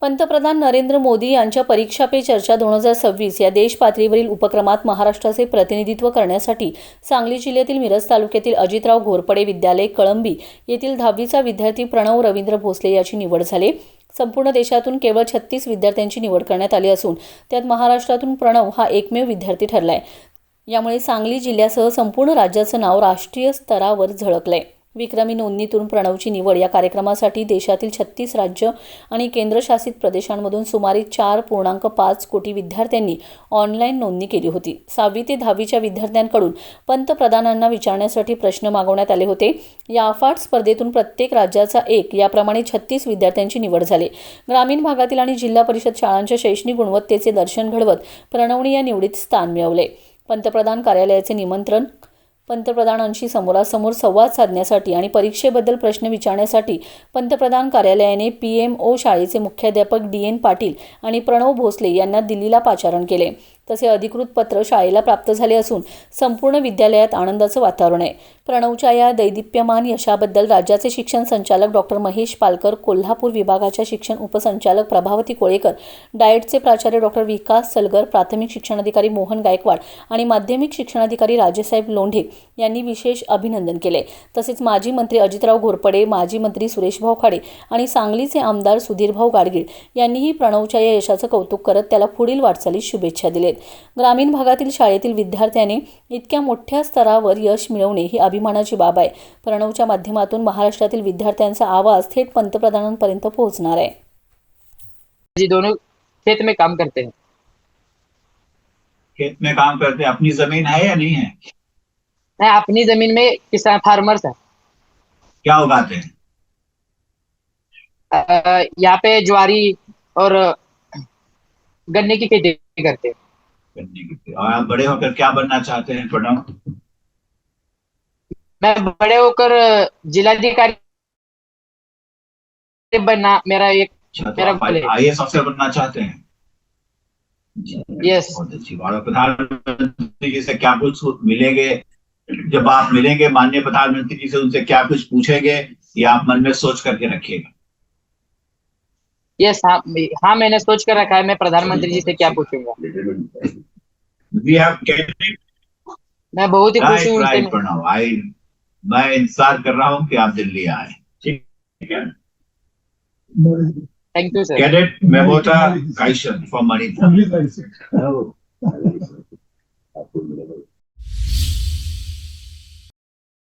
पंतप्रधान नरेंद्र मोदी यांच्या परीक्षा पे चर्चा 2026 या देश पातळीवरील उपक्रमात महाराष्ट्राचे प्रतिनिधित्व करण्यासाठी सांगली जिल्ह्यातील मिरज तालुक्यातील अजितराव घोरपडे विद्यालय कळंबी येथील 10वीचा विद्यार्थी प्रणव रवींद्र भोसले याची निवड झाली। संपूर्ण देशातून केवळ 36 विद्यार्थ्यांची निवड करण्यात आली असून त्यात महाराष्ट्रातून प्रणव हा एकमेव विद्यार्थी ठरलाय। यामुळे सांगली जिल्ह्यासह संपूर्ण राज्याचं नाव राष्ट्रीय स्तरावर झळकलंय। विक्रमी नोंदणीतून प्रणवची निवड या कार्यक्रमासाठी देशातील 36 राज्य आणि केंद्रशासित प्रदेशांमधून सुमारे 4.5 कोटी विद्यार्थ्यांनी ऑनलाईन नोंदणी केली होती। 6वी ते 10वीच्या विद्यार्थ्यांकडून पंतप्रधानांना विचारण्यासाठी प्रश्न मागवण्यात आले होते। या अफाट स्पर्धेतून प्रत्येक राज्याचा एक याप्रमाणे 36 विद्यार्थ्यांची निवड झाली। ग्रामीण भागातील आणि जिल्हा परिषद शाळांच्या शैक्षणिक गुणवत्तेचे दर्शन घडवत प्रणवने या निवडीत स्थान मिळवले। पंतप्रधान कार्यालयाचे निमंत्रण पंतप्रधानांशी समोरासमोर संवाद साधण्यासाठी आणि परीक्षेबद्दल प्रश्न विचारण्यासाठी पंतप्रधान कार्यालयाने PMO शाळेचे मुख्याध्यापक DN पाटील आणि प्रणव भोसले यांना दिल्लीला पाचारण केले। तसे अधिकृत पत्र शाळेला प्राप्त झाले असून संपूर्ण विद्यालयात आनंदाचं वातावरण आहे। प्रणवच्या या दैदिप्यमान यशाबद्दल राज्याचे शिक्षण संचालक डॉक्टर महेश पालकर, कोल्हापूर विभागाच्या शिक्षण उपसंचालक प्रभावती कोळेकर, डाएटचे प्राचार्य डॉक्टर विकास सलगर, प्राथमिक शिक्षणाधिकारी मोहन गायकवाड आणि माध्यमिक शिक्षणाधिकारी राजेसाहेब लोंढे यांनी विशेष अभिनंदन केले। तसेच माजी मंत्री अजितराव घोरपडे, माजी मंत्री सुरेशभाऊ खाडे आणि सांगलीचे आमदार सुधीरभाऊ गाडगीळ यांनीही प्रणवच्या या यशाचं कौतुक करत त्याला पुढील वाटचालीस शुभेच्छा दिलेत। ग्रामीण भागातील शाळेतील विद्यार्थ्याने इतक्या मोठ्या स्तरावर यश मिळवणे ही अभिमानाची बाब आहे। प्रणवच्या माध्यमातून महाराष्ट्रातील विद्यार्थ्यांचा आवाज थेट पंतप्रधानांपर्यंत पोहोचणार आहे। जी दोनों खेत में काम करते हैं। खेत में काम करते हैं। अपनी जमीन है या नहीं है? नहीं, अपनी जमीन में किसान फार्मर्स है। क्या उगाते हैं? यहाँ पे ज्वारी और गन्ने की खेती करते हैं। गन्ने की खेती। और आप बड़े होकर क्या बनना चाहते हैं प्रणव? मैं बड़े होकर जिलाधिकारी बनना मेरा एक मेरा गोल है। IAS अफसर बनना चाहते हैं? यस। बहुत अच्छी बात। प्रधानमंत्री जी से क्या कुछ मिलेंगे? जब आप मिलेंगे माननीय प्रधानमंत्री जी से, उनसे क्या कुछ पूछेंगे या आप मन में सोच करके रखिएगा? यस, हाँ मैंने सोच कर रखा है, मैं प्रधानमंत्री जी से क्या पूछूंगा। मैं बहुत ही खुश हूँ उनसे। मैं इंतजार कर रहा हूँ कि आप दिल्ली आए। ठीक है, thank you sir. Cadet Memota Kaishan from Manipur.